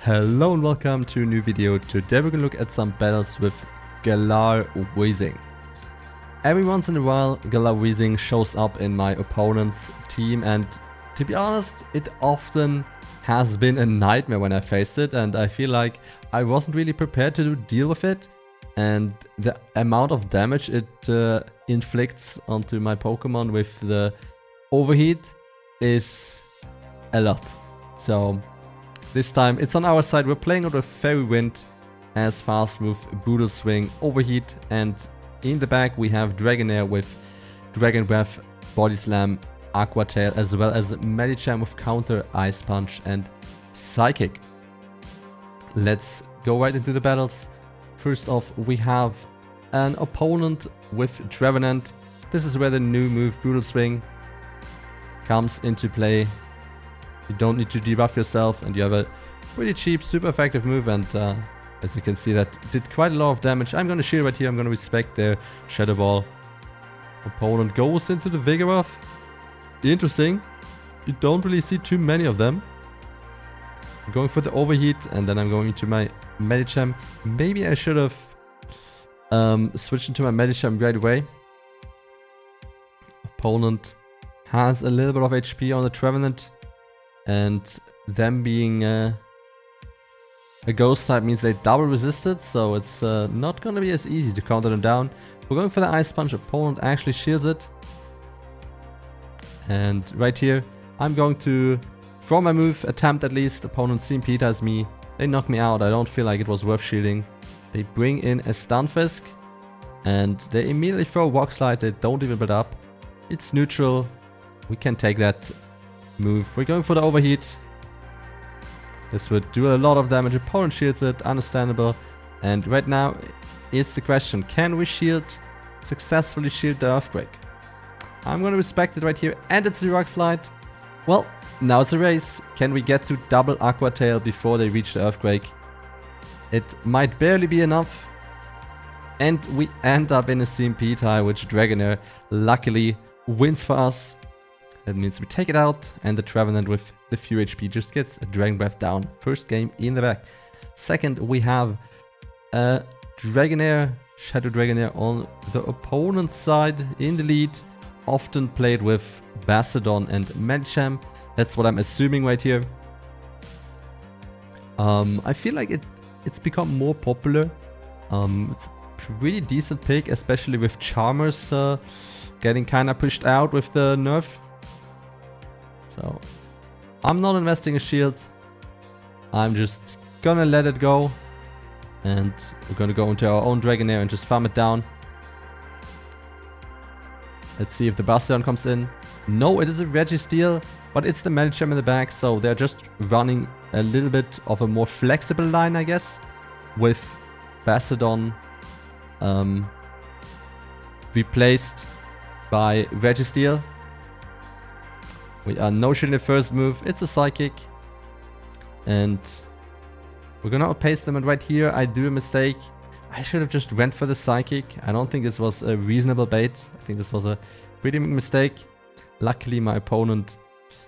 Hello and welcome to a new video. Today we're gonna look at some battles with Galar Weezing. Every once in a while Galar Weezing shows up in my opponent's team, and to be honest, it often has been a nightmare when I faced it, and I feel like I wasn't really prepared to deal with it, and the amount of damage it inflicts onto my Pokemon with the overheat is a lot. So this time it's on our side. We're playing out with Fairy Wind as fast move, Brutal Swing, Overheat, and in the back we have Dragonair with Dragon Breath, Body Slam, Aqua Tail, as well as Medicham with Counter, Ice Punch, and Psychic. Let's go right into the battles. First off, we have an opponent with Trevenant. This is where the new move Brutal Swing comes into play. You don't need to debuff yourself, and you have a pretty cheap, super effective move, and as you can see, that did quite a lot of damage. I'm gonna shield right here. I'm gonna respect their Shadow Ball. Opponent goes into the Vigoroth. Interesting. You don't really see too many of them. I'm going for the Overheat, and then I'm going into my Medicham. Maybe I should have switched into my Medicham right away. Opponent has a little bit of HP on the Trevenant, and them being a ghost type means they double resisted, so it's not gonna be as easy to counter them down. We're going for the Ice Punch. Opponent actually shields it, and right here I'm going to throw my move, attempt at least. Opponent CMP-ties me, they knock me out. I don't feel like it was worth shielding. They bring in a Stunfisk, and they immediately throw Rock Slide. They don't even build up. It's neutral, we can take that move. We're going for the Overheat. This would do a lot of damage. Opponent shields it, understandable. And right now it's the question, can we successfully shield the Earthquake? I'm gonna respect it right here, and it's the Rock Slide. Well, now it's a race. Can we get to double Aqua Tail before they reach the Earthquake? It might barely be enough, and we end up in a CMP tie, which Dragonair luckily wins for us. That means we take it out, and the Trevenant with the few HP just gets a Dragon Breath down. First game in the back. Second, we have a Dragonair, Shadow Dragonair on the opponent's side in the lead. Often played with Bastiodon and Medicham. That's what I'm assuming right here. I feel like it's become more popular. It's a pretty decent pick, especially with Charmers getting kind of pushed out with the nerf. So I'm not investing a shield. I'm just gonna let it go, and we're gonna go into our own Dragonair and just farm it down. Let's see if the Bastiodon comes in. No, it is a Registeel, but it's the Medicham in the back, so they're just running a little bit of a more flexible line, I guess, with Bastiodon replaced by Registeel. We are no shielding the first move. It's a Psychic, and we're gonna outpace them. And right here I do a mistake. I should have just went for the Psychic. I don't think this was a reasonable bait. I think this was a pretty big mistake. Luckily my opponent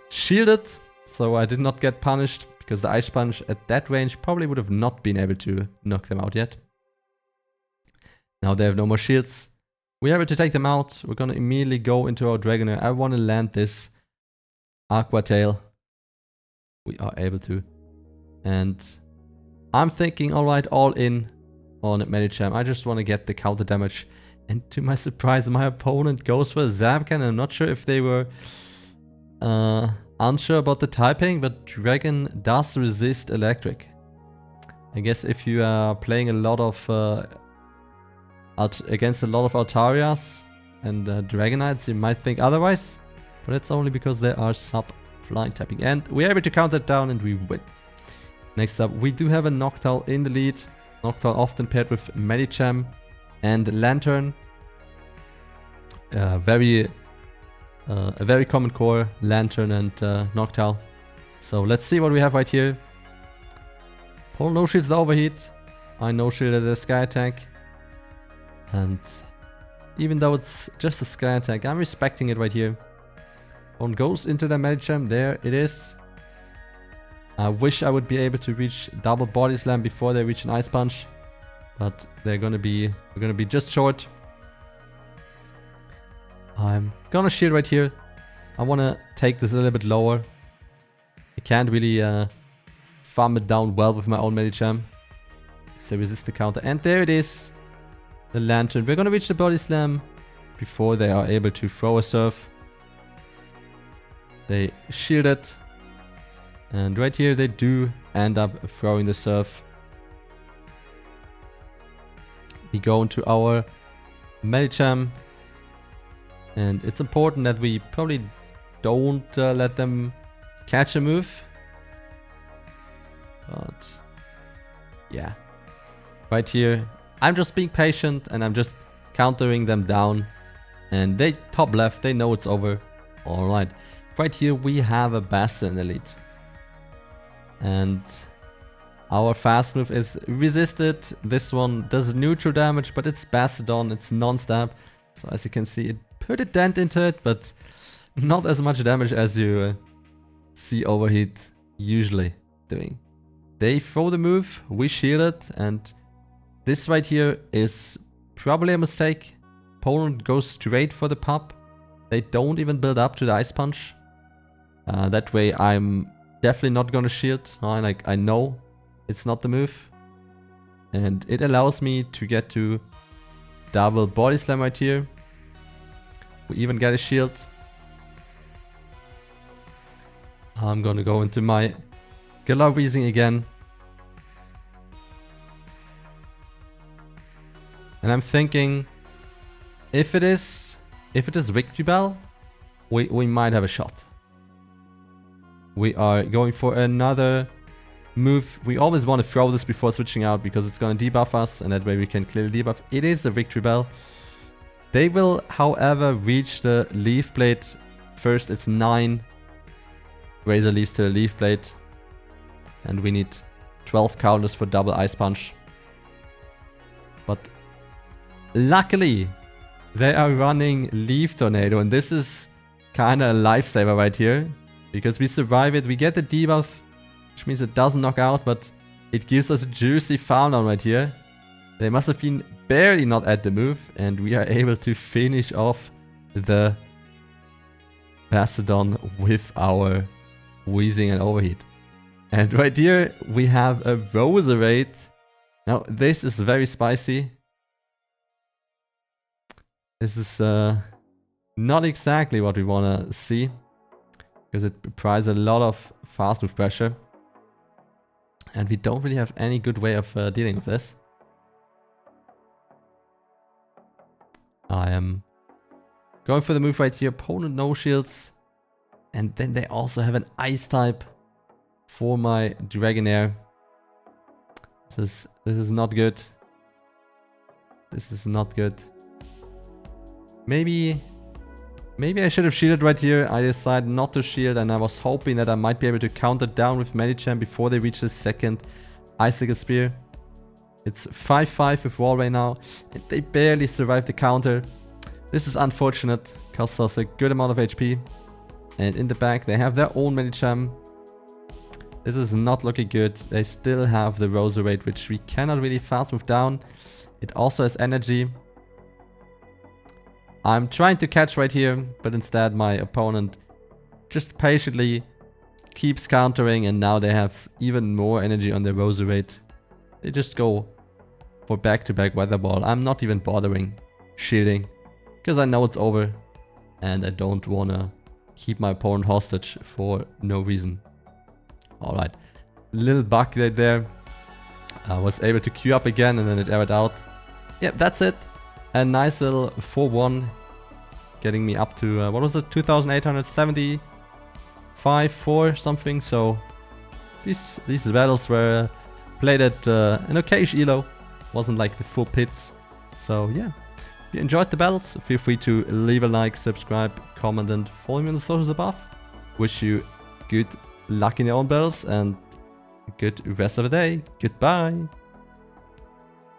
shielded, so I did not get punished, because the Ice Punch at that range probably would have not been able to knock them out yet. Now they have no more shields. We're able to take them out. We're gonna immediately go into our Dragonair. I want to land this Aqua Tail. We are able to. And I'm thinking, alright, all in on Medicham. I just want to get the counter damage. And to my surprise, my opponent goes for Zapcan. I'm not sure if they were unsure about the typing, but Dragon does resist electric. I guess if you are playing a lot of against a lot of Altarias and Dragonites, you might think otherwise. But it's only because they are sub-flying typing. And we're able to count it down, and we win. Next up, we do have a Noctowl in the lead. Noctowl often paired with Medicham and Lantern. A very common core, Lantern and Noctowl. So let's see what we have right here. Paul no shields the Overheat. I no shielded the Sky Attack. And even though it's just a Sky Attack, I'm respecting it right here. One goes into the Medicham. There it is. I wish I would be able to reach double body slam before they reach an ice punch. But we're gonna be just short. I'm gonna shield right here. I wanna take this a little bit lower. I can't really farm it down well with my own Medicham. So resist the counter. And there it is. The Lantern. We're gonna reach the body slam before they are able to throw a serve. They shield it. And right here they do end up throwing the serve. We go into our Medicham. And it's important that we probably don't let them catch a move. But yeah. Right here, I'm just being patient and I'm just countering them down. And they top left, they know it's over. Alright. Right here we have a Bastion Elite. And our fast move is resisted. This one does neutral damage, but it's Bastodon, it's non-stab. So as you can see, it put a dent into it, but not as much damage as you see Overheat usually doing. They throw the move, we shield it, and this right here is probably a mistake. Opponent goes straight for the pop. They don't even build up to the Ice Punch. That way I'm definitely not gonna shield. I know it's not the move. And it allows me to get to double body slam right here. We even get a shield. I'm gonna go into my Galar Weezing again. And I'm thinking, if it is Victory Bell, we might have a shot. We are going for another move. We always want to throw this before switching out because it's going to debuff us and that way we can clearly debuff. It is a Victory Bell. They will, however, reach the Leaf Blade first. It's 9 Razor Leaves to the Leaf Blade. And we need 12 counters for double Ice Punch. But luckily, they are running Leaf Tornado. And this is kind of a lifesaver right here. Because we survive it, we get the debuff, which means it doesn't knock out, but it gives us a juicy farm down right here. They must have been barely not at the move, and we are able to finish off the Bastodon with our Weezing and Overheat. And right here, we have a Roserade. Now, this is very spicy. This is not exactly what we want to see. Because it applies a lot of fast move pressure. And we don't really have any good way of dealing with this. I am going for the move right here. Opponent no shields. And then they also have an ice type for my Dragonair. This is not good. This is not good. Maybe I should have shielded right here. I decided not to shield and I was hoping that I might be able to counter down with Medicham before they reach the second Icicle Spear. It's 5-5 with Wall right now. And they barely survive the counter. This is unfortunate. Costs us a good amount of HP. And in the back they have their own Medicham. This is not looking good. They still have the Roserade, which we cannot really fast move down. It also has energy. I'm trying to catch right here, but instead my opponent just patiently keeps countering and now they have even more energy on their Roserade. They just go for back-to-back Weather Ball. I'm not even bothering shielding because I know it's over and I don't want to keep my opponent hostage for no reason. Alright, little bug right there. I was able to queue up again and then it aired out. Yeah, that's it. A nice little 4-1, getting me up to, what was it, 2,875, 4 something. So these battles were played at an occasion elo, wasn't like the full pits. So yeah, if you enjoyed the battles, feel free to leave a like, subscribe, comment and follow me on the socials above. Wish you good luck in your own battles and good rest of the day. Goodbye.